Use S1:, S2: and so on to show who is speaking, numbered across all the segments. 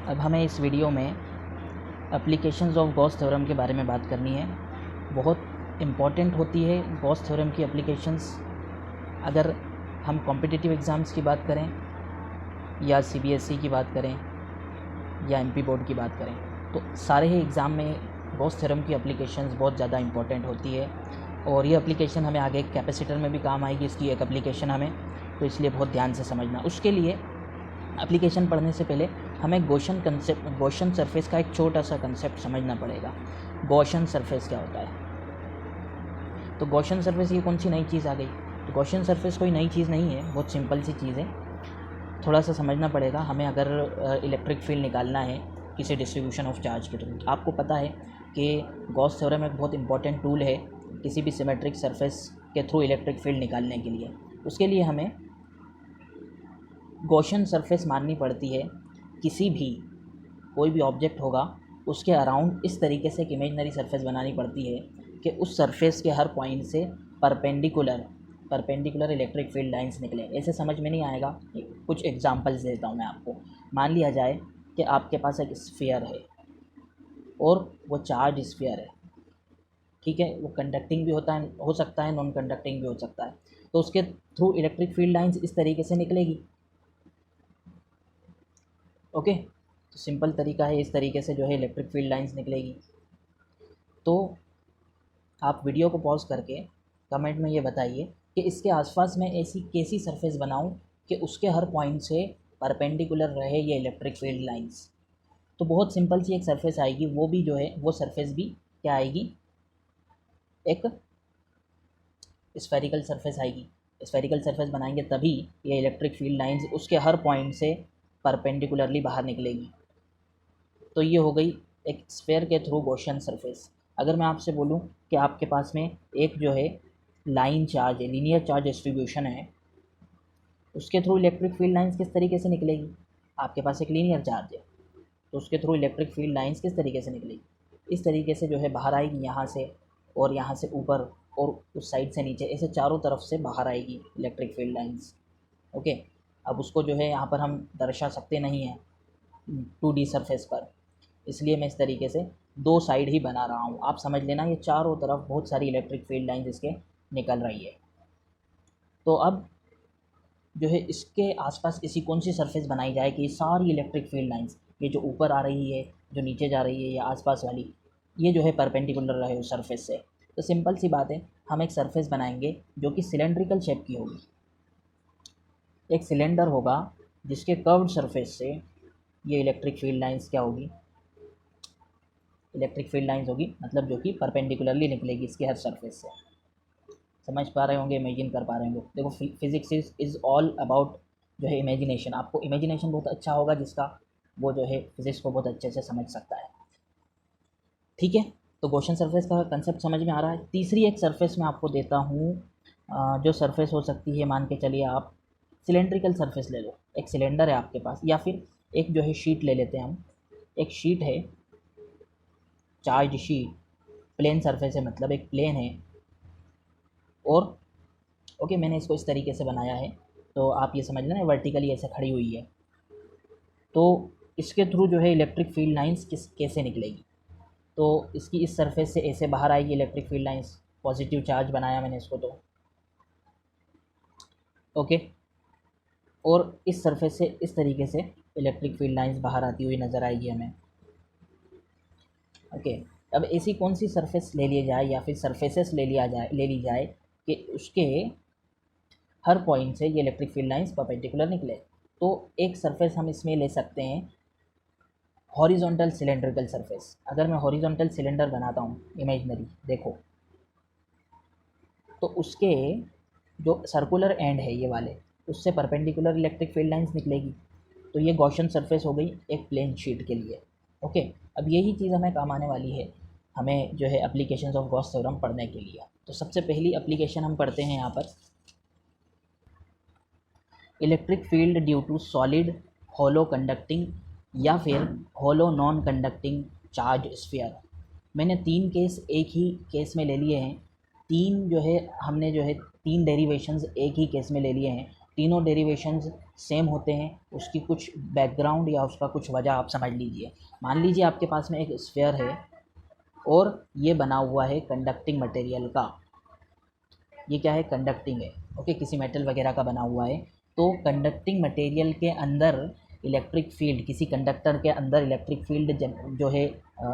S1: अब हमें इस वीडियो में एप्लीकेशंस ऑफ गॉस थ्योरम के बारे में बात करनी है। बहुत इम्पॉर्टेंट होती है गॉस थ्योरम की एप्लीकेशंस। अगर हम कॉम्पिटिटिव एग्ज़ाम्स की बात करें या सीबीएसई की बात करें या एमपी बोर्ड की बात करें, तो सारे ही एग्ज़ाम में गॉस थ्योरम की एप्लीकेशंस बहुत ज़्यादा इंपॉर्टेंट होती है। और ये एप्लीकेशन हमें आगे कैपेसिटर में भी काम आएगी, इसकी एक एप्लीकेशन हमें, तो इसलिए बहुत ध्यान से समझना। उसके लिए एप्लीकेशन पढ़ने से पहले हमें गॉसियन सरफेस का एक छोटा सा कंसेप्ट समझना पड़ेगा। गॉसियन सरफेस क्या होता है? तो गॉसियन सरफेस ये कौन सी नई चीज़ आ गई? तो गॉसियन सरफेस कोई नई चीज़ नहीं है, बहुत सिंपल सी चीज़ है। थोड़ा सा समझना पड़ेगा हमें। अगर इलेक्ट्रिक फील्ड निकालना है किसी डिस्ट्रीब्यूशन ऑफ चार्ज के थ्रू, आपको पता है कि गॉस थ्योरम एक बहुत इंपॉर्टेंट टूल है किसी भी सिमेट्रिक सरफेस के थ्रू इलेक्ट्रिक फील्ड निकालने के लिए। उसके लिए हमें गॉसियन सरफेस माननी पड़ती है। किसी भी कोई भी ऑब्जेक्ट होगा उसके अराउंड इस तरीके से एक इमेजनरी सरफेस बनानी पड़ती है कि उस सरफेस के हर पॉइंट से परपेंडिकुलर इलेक्ट्रिक फील्ड लाइंस निकले। ऐसे समझ में नहीं आएगा, कुछ एग्जांपल्स देता हूँ मैं आपको। मान लिया जाए कि आपके पास एक स्फीयर है और वो चार्ज स्फीयर है, ठीक है। वो कंडक्टिंग भी हो सकता है, नॉन कंडक्टिंग भी हो सकता है। तो उसके थ्रू इलेक्ट्रिक फील्ड लाइंस इस तरीके से निकलेगी। ओके, तो सिंपल तरीका है, इस तरीके से जो है इलेक्ट्रिक फील्ड लाइंस निकलेगी। तो आप वीडियो को पॉज करके कमेंट में ये बताइए कि इसके आसपास मैं ऐसी कैसी सरफेस बनाऊं कि उसके हर पॉइंट से परपेंडिकुलर रहे ये इलेक्ट्रिक फील्ड लाइंस। तो बहुत सिंपल सी एक सरफेस आएगी, वो भी जो है वो सरफेस भी क्या आएगी, एक स्फेरिकल सरफेस आएगी। स्फेरिकल सरफेस बनाएंगे तभी ये इलेक्ट्रिक फील्ड लाइंस उसके हर पॉइंट से परपेंडिकुलरली बाहर निकलेगी। तो ये हो गई एक स्फेयर के थ्रू गॉसियन सरफेस। अगर मैं आपसे बोलूं कि आपके पास में एक जो है लाइन चार्ज है, लीनियर चार्ज डिस्ट्रीब्यूशन है, उसके थ्रू इलेक्ट्रिक फील्ड लाइंस किस तरीके से निकलेगी? आपके पास एक लीनियर चार्ज है तो उसके थ्रू इलेक्ट्रिक फील्ड लाइंस किस तरीके से निकलेगी? इस तरीके से जो है बाहर आएगी, यहाँ से और यहाँ से ऊपर और उस साइड से नीचे, ऐसे चारों तरफ से बाहर आएगी इलेक्ट्रिक फील्ड लाइंस। ओके, अब उसको जो है यहाँ पर हम दर्शा सकते नहीं हैं 2D सरफेस पर, इसलिए मैं इस तरीके से दो साइड ही बना रहा हूँ। आप समझ लेना, ये चारों तरफ बहुत सारी इलेक्ट्रिक फील्ड लाइंस इसके निकल रही है। तो अब जो है इसके आसपास ऐसी कौन सी सरफेस बनाई जाए कि ये सारी इलेक्ट्रिक फील्ड लाइंस, ये जो ऊपर आ रही है, जो नीचे जा रही है, या आसपास वाली, ये जो है परपेंडिकुलर रहे उस सरफेस से। तो सिंपल सी बात है, हम एक सरफेस बनाएंगे जो कि सिलेंड्रिकल शेप की होगी। एक सिलेंडर होगा जिसके कर्व्ड सरफेस से ये इलेक्ट्रिक फील्ड लाइंस क्या होगी, इलेक्ट्रिक फील्ड लाइंस होगी, मतलब जो कि परपेंडिकुलरली निकलेगी इसके हर सरफेस से। समझ पा रहे होंगे, इमेजिन कर पा रहे होंगे। देखो, फिजिक्स इज़ ऑल अबाउट जो है इमेजिनेशन। आपको इमेजिनेशन बहुत अच्छा होगा जिसका, वो जो है फिजिक्स को बहुत अच्छे से समझ सकता है। ठीक है, तो गॉसियन सरफेस का कंसेप्ट समझ में आ रहा है। तीसरी एक सरफेस मैं आपको देता हूँ, जो सरफेस हो सकती है, मान के चलिए आप सिलेंड्रिकल सरफेस ले लो। एक सिलेंडर है आपके पास, या फिर एक जो है शीट ले लेते हैं हम। एक शीट है, चार्ज शीट, प्लेन सरफेस है, मतलब एक प्लेन है। और ओके, मैंने इसको इस तरीके से बनाया है, तो आप ये समझ लेना वर्टिकली ऐसे खड़ी हुई है। तो इसके थ्रू जो है इलेक्ट्रिक फील्ड लाइंस कैसे निकलेगी? तो इसकी इस सरफेस से ऐसे बाहर आएगी electric field lines. Positive charge बनाया मैंने इसको, तो ओके, और इस सरफेस से इस तरीके से इलेक्ट्रिक फील्ड लाइंस बाहर आती हुई नज़र आएगी हमें। ओके, अब ऐसी कौन सी सरफेस ले लिया जाए, या फिर सरफेसेस ले ली जाए कि उसके हर पॉइंट से ये इलेक्ट्रिक फील्ड लाइंस परपेंडिकुलर निकले? तो एक सरफेस हम इसमें ले सकते हैं, हॉरिजॉन्टल सिलेंड्रिकल सरफेस। अगर मैं हॉरिजॉन्टल सिलेंडर बनाता हूँ इमेजनरी, देखो, तो उसके जो सर्कुलर एंड है ये वाले, उससे परपेंडिकुलर इलेक्ट्रिक फील्ड लाइंस निकलेगी। तो ये गॉसियन सरफेस हो गई एक प्लेन शीट के लिए। ओके, अब यही चीज़ हमें काम आने वाली है, हमें जो है एप्लीकेशंस ऑफ गॉस थ्योरम पढ़ने के लिए। तो सबसे पहली एप्लीकेशन हम पढ़ते हैं यहाँ पर, electric field due to solid hollow conducting या फिर hollow non conducting charge sphere. मैंने तीन केस एक ही केस में ले लिए हैं। तीन जो है हमने जो है तीन डेरिवेशंस एक ही केस में ले लिए हैं तीनों डेरिवेशंस सेम होते हैं, उसकी कुछ बैकग्राउंड या उसका कुछ वजह आप समझ लीजिए। मान लीजिए आपके पास में एक स्फीयर है और ये बना हुआ है कंडक्टिंग मटेरियल का। ये क्या है? कंडक्टिंग है, ओके, किसी मेटल वगैरह का बना हुआ है। तो कंडक्टिंग मटेरियल के अंदर इलेक्ट्रिक फील्ड, किसी कंडक्टर के अंदर इलेक्ट्रिक फील्ड जो है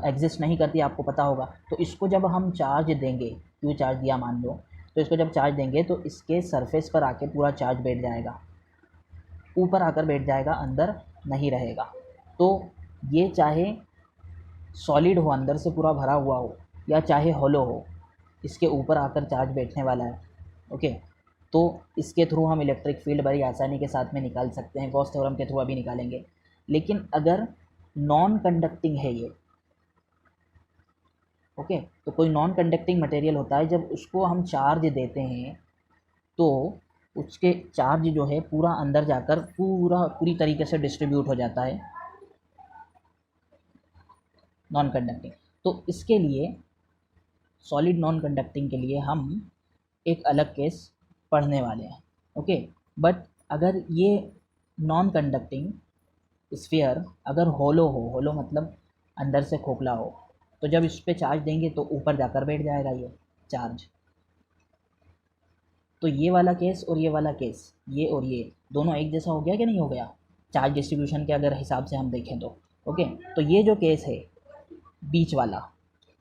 S1: एग्जिस्ट नहीं करती, आपको पता होगा। तो इसको जब हम चार्ज देंगे, क्यू चार्ज दिया मान लो, तो इसको जब चार्ज देंगे तो इसके सरफेस पर आके पूरा चार्ज बैठ जाएगा, ऊपर आकर बैठ जाएगा, अंदर नहीं रहेगा। तो ये चाहे सॉलिड हो, अंदर से पूरा भरा हुआ हो, या चाहे हॉलो हो, इसके ऊपर आकर चार्ज बैठने वाला है, ओके। तो इसके थ्रू हम इलेक्ट्रिक फील्ड बड़ी आसानी के साथ में निकाल सकते हैं, गॉस थ्योरम के थ्रू अभी निकालेंगे। लेकिन अगर नॉन कंडक्टिंग है ये, ओके, तो कोई नॉन कंडक्टिंग मटेरियल होता है, जब उसको हम चार्ज देते हैं तो उसके चार्ज जो है पूरा अंदर जाकर पूरी तरीके से डिस्ट्रीब्यूट हो जाता है, नॉन कंडक्टिंग। तो इसके लिए सॉलिड नॉन कंडक्टिंग के लिए हम एक अलग केस पढ़ने वाले हैं, ओके। बट अगर ये नॉन कंडक्टिंग स्फीयर अगर होलो हो, होलो मतलब अंदर से खोखला हो, तो जब इस पर चार्ज देंगे तो ऊपर जाकर बैठ जाएगा ये चार्ज। तो ये वाला केस और ये वाला केस, ये और ये दोनों एक जैसा हो गया कि नहीं हो गया, चार्ज डिस्ट्रीब्यूशन के अगर हिसाब से हम देखें तो, ओके। तो ये जो केस है बीच वाला,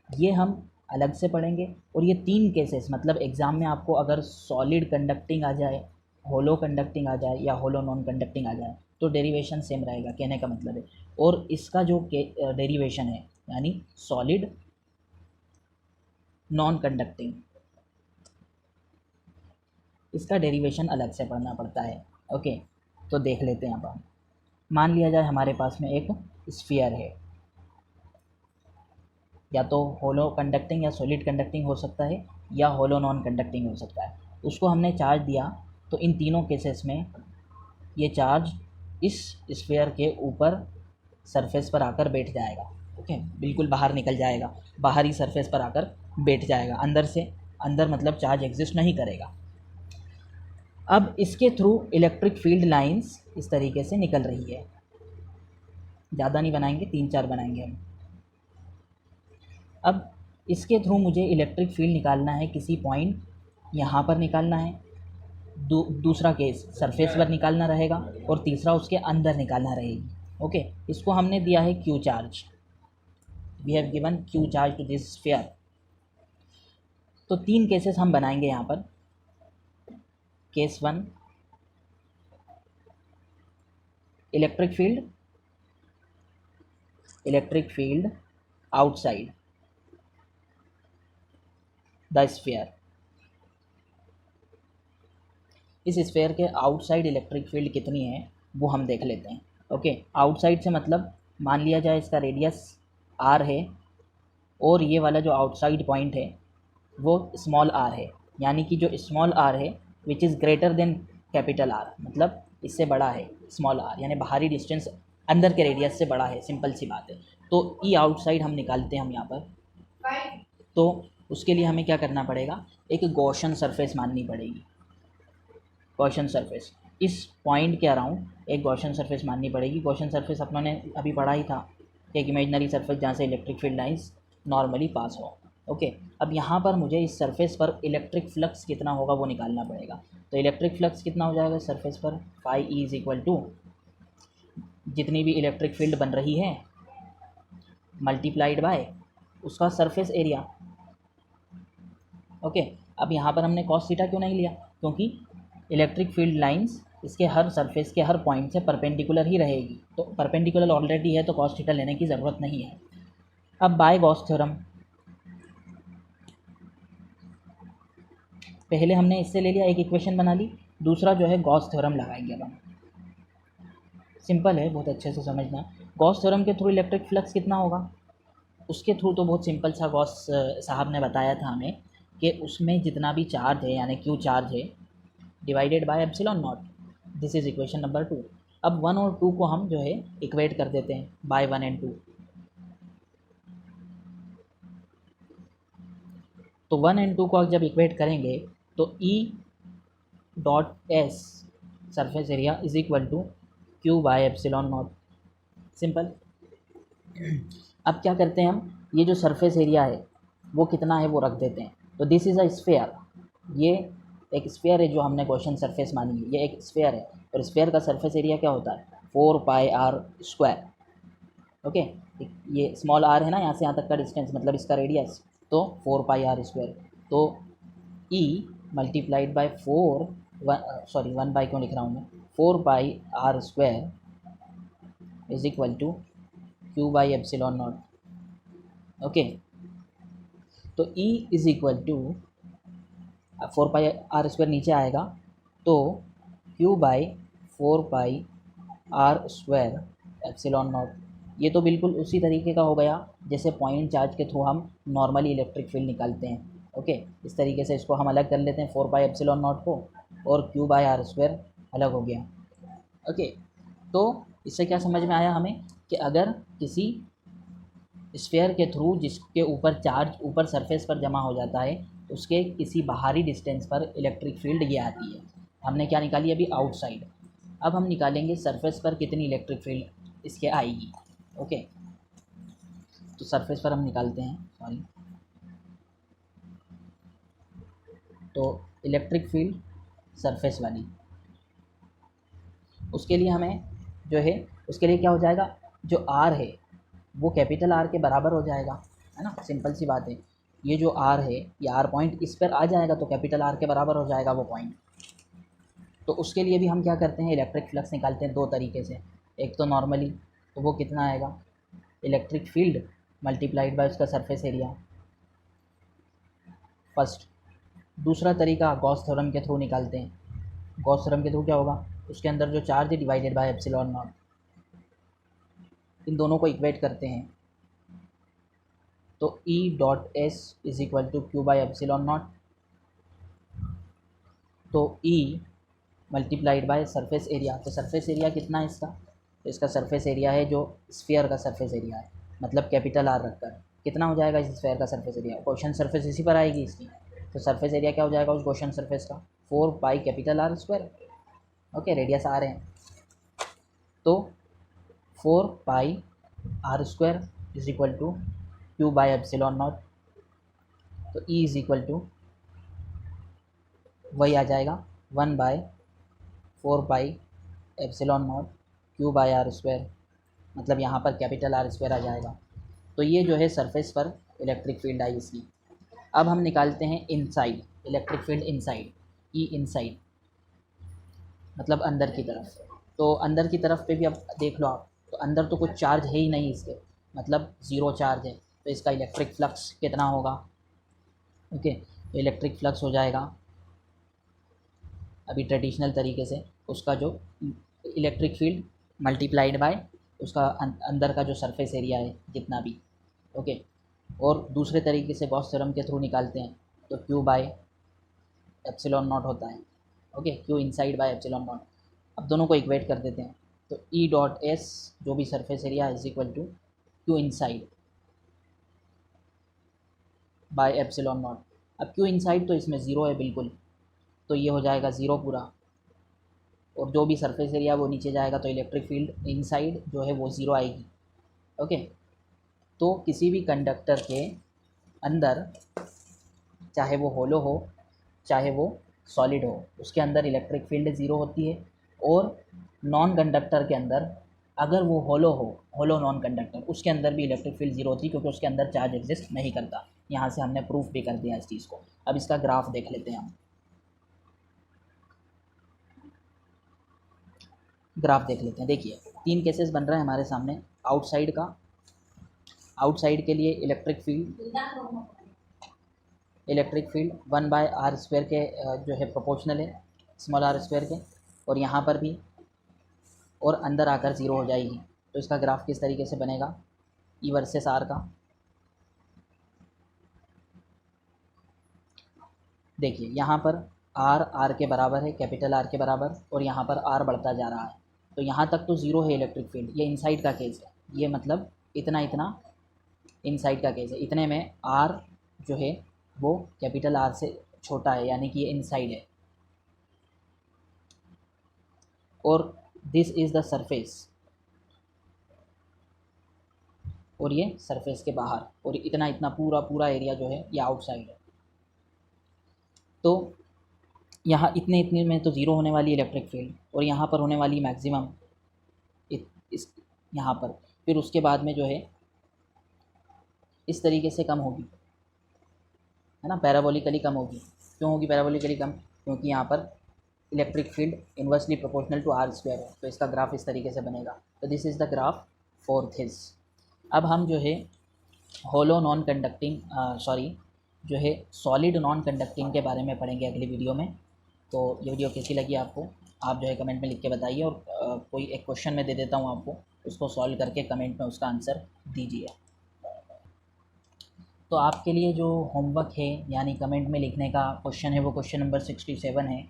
S1: ये हम अलग से पढ़ेंगे। और ये तीन केसेस, मतलब एग्ज़ाम में आपको अगर सॉलिड कंडक्टिंग आ जाए, होलो कंडक्टिंग आ जाए, या होलो नॉन कंडक्टिंग आ जाए, तो डेरिवेशन सेम रहेगा, कहने का मतलब है। और इसका जो डेरिवेशन है, यानी सॉलिड नॉन कंडक्टिंग, इसका डेरिवेशन अलग से पढ़ना पड़ता है, ओके। तो देख लेते हैं। अब हम मान लिया जाए हमारे पास में एक स्फीयर है, या तो होलो कंडक्टिंग या सॉलिड कंडक्टिंग हो सकता है, या होलो नॉन कंडक्टिंग हो सकता है। उसको हमने चार्ज दिया तो इन तीनों केसेस में ये चार्ज इस स्फीयर के ऊपर सरफेस पर आकर बैठ जाएगा, ओके, बिल्कुल बाहर निकल जाएगा, बाहरी सरफेस पर आकर बैठ जाएगा, अंदर से, अंदर मतलब चार्ज एग्जिस्ट नहीं करेगा। अब इसके थ्रू इलेक्ट्रिक फील्ड लाइंस इस तरीके से निकल रही है। ज़्यादा नहीं बनाएंगे, 3-4 बनाएंगे हम। अब इसके थ्रू मुझे इलेक्ट्रिक फील्ड निकालना है, किसी पॉइंट यहाँ पर निकालना है, दूसरा केस सरफेस पर निकालना रहेगा, और तीसरा उसके अंदर निकालना रहेगी, ओके। इसको हमने दिया है Q charge, we have given Q charge to this sphere. तो 3 केसेस हम बनाएंगे यहाँ पर। Case 1, electric field outside the sphere. इस स्फीयर के आउटसाइड इलेक्ट्रिक फील्ड कितनी है वो हम देख लेते हैं, ओके। आउटसाइड से मतलब मान लिया जाए इसका रेडियस r है, और ये वाला जो आउटसाइड पॉइंट है वो स्मॉल r है, यानी कि जो स्मॉल r है which is greater than capital R, मतलब इससे बड़ा है स्मॉल r, यानी बाहरी डिस्टेंस अंदर के रेडियस से बड़ा है, सिंपल सी बात है। तो ई आउटसाइड हम निकालते हैं हम यहाँ पर। तो उसके लिए हमें क्या करना पड़ेगा, एक गॉसियन सरफेस माननी पड़ेगी, गॉसियन सरफेस। इस पॉइंट के अराउंड एक गॉसियन सरफेस माननी पड़ेगी। गॉसियन सरफेस अपनों ने अभी पढ़ा ही था, एक इमेजनरी सरफेस जहाँ से इलेक्ट्रिक फील्ड लाइंस नॉर्मली पास हो, ओके। अब यहाँ पर मुझे इस सरफेस पर इलेक्ट्रिक फ्लक्स कितना होगा वो निकालना पड़ेगा। तो इलेक्ट्रिक फ्लक्स कितना हो जाएगा सरफेस पर, phi E is equal to जितनी भी इलेक्ट्रिक फील्ड बन रही है मल्टीप्लाइड बाय उसका सरफेस एरिया, ओके। अब यहाँ पर हमने कॉस थीटा क्यों नहीं लिया, क्योंकि इलेक्ट्रिक फील्ड लाइंस इसके हर सरफेस के हर पॉइंट से परपेंडिकुलर ही रहेगी, तो परपेंडिकुलर ऑलरेडी है तो कॉस थीटा लेने की ज़रूरत नहीं है। अब बाय गॉस थ्योरम, पहले हमने इससे ले लिया, एक इक्वेशन बना ली, दूसरा जो है गॉस थ्योरम लगाएंगे। अब हम सिंपल है, बहुत अच्छे से समझना। गॉस थ्योरम के थ्रू इलेक्ट्रिक फ्लक्स कितना होगा, उसके थ्रू तो बहुत सिंपल सा गॉस साहब ने बताया था हमें कि उसमें जितना भी चार्ज है यानी क्यू चार्ज है divided by epsilon not, this is equation number 2। अब 1 और 2 को हम जो है इक्वेट कर देते हैं बाय 1 एंड 2। तो 1 एंड 2 को जब इक्वेट करेंगे तो E dot S surface area is equal to Q by epsilon naught. Simple. अब क्या करते हैं हम, ये जो सरफेस एरिया है वो कितना है वो रख देते हैं। तो दिस इज़ अ स्फेयर, ये एक स्फेयर है जो हमने क्वेश्चन सरफेस मानी है, ये एक स्फेयर है और स्फेयर का सरफेस एरिया क्या होता है 4πr²। ओके, ये स्मॉल आर है ना, यहाँ से यहाँ तक का डिस्टेंस मतलब इसका रेडियस, तो 4πr²। तो ई मल्टीप्लाइड बाय 1 बाई क्यों लिख रहा हूँ मैं, 4πr² is equal to Q by epsilon naught. Okay, तो E is equal to 4πr² नीचे आएगा, तो Q by 4πr² epsilon not. ये तो बिल्कुल उसी तरीके का हो गया जैसे पॉइंट चार्ज के थ्रू हम नॉर्मली इलेक्ट्रिक फील्ड निकालते हैं। ओके, इस तरीके से इसको हम अलग कर लेते हैं 4π एप्सिलॉन नॉट को, और Q/r² अलग हो गया। ओके, तो इससे क्या समझ में आया हमें कि अगर किसी स्फेयर के थ्रू जिसके ऊपर चार्ज ऊपर सरफेस पर जमा हो जाता है, उसके किसी बाहरी डिस्टेंस पर इलेक्ट्रिक फील्ड ये आती है। हमने क्या निकाली अभी, आउटसाइड। अब हम निकालेंगे सरफेस पर कितनी इलेक्ट्रिक फील्ड इसके आएगी। ओके, तो सरफेस पर हम निकालते हैं, सॉरी, तो इलेक्ट्रिक फील्ड सरफेस वाली, उसके लिए हमें जो है, उसके लिए क्या हो जाएगा, जो आर है वो कैपिटल आर के बराबर हो जाएगा, है ना, सिंपल सी बात है। ये जो आर है, ये आर पॉइंट इस पर आ जाएगा तो कैपिटल आर के बराबर हो जाएगा वो पॉइंट। तो उसके लिए भी हम क्या करते हैं, इलेक्ट्रिक फ्लक्स निकालते हैं दो तरीके से। एक तो नॉर्मली, तो वो कितना आएगा, इलेक्ट्रिक फील्ड मल्टीप्लाइड बाय उसका सरफेस एरिया, फर्स्ट। दूसरा तरीका गॉस थ्योरम के थ्रू निकालते हैं। गॉस थ्योरम के थ्रू क्या होगा, उसके अंदर जो चार्ज है डिवाइडेड बाय एप्सिलॉन नॉट, इन दोनों को इक्वेट करते हैं, तो E dot S is equal to Q by epsilon naught. तो E multiplied by surface area, तो सरफेस एरिया कितना है इसका, तो इसका सरफेस एरिया है जो स्फीयर का सरफेस एरिया है, मतलब कैपिटल आर रखकर कितना हो जाएगा इस स्फीयर का सरफेस एरिया, क्वेश्चन सरफेस इसी पर आएगी इसकी। तो सरफेस एरिया क्या हो जाएगा उस क्वेश्चन सरफेस का, 4π capital R square. Okay, radius आ रहे हैं, तो 4πr² is equal to Q by epsilon naught. तो E इज इक्वल टू वही आ जाएगा 1/4π एप्सिलॉन नॉट Q/r², मतलब यहाँ पर कैपिटल R² आ जाएगा। तो ये जो है सरफेस पर इलेक्ट्रिक फील्ड आई इसकी। अब हम निकालते हैं inside, electric field inside, E inside मतलब अंदर की तरफ। तो अंदर की तरफ पे भी अब देख लो आप, तो अंदर तो कुछ चार्ज है ही नहीं इसके, मतलब ज़ीरो चार्ज है, तो इसका इलेक्ट्रिक फ्लक्स कितना होगा। ओके, तो इलेक्ट्रिक फ्लक्स हो जाएगा अभी ट्रेडिशनल तरीके से, उसका जो इलेक्ट्रिक फील्ड मल्टीप्लाइड बाय उसका अंदर का जो सरफेस एरिया है जितना भी। ओके, और दूसरे तरीके से गॉस थ्योरम के थ्रू निकालते हैं, तो क्यू बाय एप्सिलॉन नॉट होता है। Okay, Q inside by epsilon naught. अब दोनों को इक्वेट कर देते हैं, तो ई डॉट एस जो भी surface area is equal to Q inside by epsilon naught. अब क्यू इनसाइड तो इसमें ज़ीरो है बिल्कुल, तो ये हो जाएगा ज़ीरो पूरा, और जो भी सरफेस एरिया वो नीचे जाएगा, तो इलेक्ट्रिक फील्ड इनसाइड जो है वो ज़ीरो आएगी। ओके, तो किसी भी कंडक्टर के अंदर, चाहे वो होलो हो चाहे वो सॉलिड हो, उसके अंदर इलेक्ट्रिक फील्ड ज़ीरो होती है। और नॉन कंडक्टर के अंदर, अगर वो होलो हो, होलो नॉन कंडक्टर, उसके अंदर भी इलेक्ट्रिक फील्ड ज़ीरो होती है क्योंकि उसके अंदर चार्ज एग्जिस्ट नहीं करता। यहाँ से हमने प्रूफ भी कर दिया इस चीज़ को। अब इसका ग्राफ देख लेते हैं हम, ग्राफ देख लेते हैं। देखिए, तीन केसेस बन रहे हैं हमारे सामने। आउटसाइड का, आउटसाइड के लिए इलेक्ट्रिक फील्ड 1/r² के जो है प्रोपोर्शनल है, स्मॉल r² के, और यहाँ पर भी, और अंदर आकर ज़ीरो हो जाएगी। तो इसका ग्राफ किस तरीके से बनेगा, E वर्सेस R का। देखिए, यहाँ पर R के बराबर है, कैपिटल R के बराबर, और यहाँ पर R बढ़ता जा रहा है, तो यहाँ तक तो ज़ीरो है इलेक्ट्रिक फील्ड। ये इनसाइड का केस है, ये मतलब इतना इतना इनसाइड का केस है। इतने में R जो है वो कैपिटल R से छोटा है, यानी कि ये इनसाइड है। और दिस इज़ द सरफेस, और ये सरफेस के बाहर, और इतना इतना पूरा पूरा एरिया जो है ये आउटसाइड है। तो यहाँ इतने इतने में तो ज़ीरो होने वाली इलेक्ट्रिक फील्ड, और यहाँ पर होने वाली मैक्सिमम इस यहाँ पर, फिर उसके बाद में जो है इस तरीके से कम होगी, है ना, पैराबोलिकली कम होगी। क्यों होगी पैराबोलिकली कम? क्योंकि यहाँ पर electric field inversely proportional to R square है। तो इसका ग्राफ इस तरीके से बनेगा। तो this is the graph for this. अब हम जो है होलो नॉन कंडक्टिंग जो है सॉलिड नॉन कंडक्टिंग के बारे में पढ़ेंगे अगली वीडियो में। तो ये वीडियो कैसी लगी आपको, आप जो है कमेंट में लिख के बताइए, और कोई एक क्वेश्चन मैं दे देता हूँ आपको, उसको सॉल्व करके कमेंट में उसका आंसर दीजिए। तो आपके लिए जो होमवर्क है यानी कमेंट में लिखने का क्वेश्चन है, वो क्वेश्चन नंबर 67 है,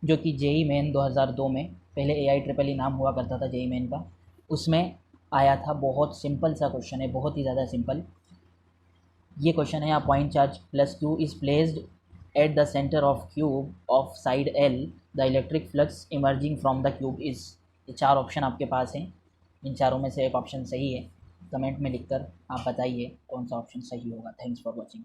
S1: जो कि जेई मेन 2002 में, पहले AIEEE नाम हुआ करता था जेई मेन का, उसमें आया था। बहुत सिंपल सा क्वेश्चन है, बहुत ही ज़्यादा सिंपल। ये क्वेश्चन है, point charge plus Q is placed at the centre of cube of side L, the electric flux emerging from the cube is. ये 4 ऑप्शन आपके पास हैं, इन चारों में से एक ऑप्शन सही है। कमेंट में लिखकर आप बताइए कौन सा ऑप्शन सही होगा। Thanks for watching.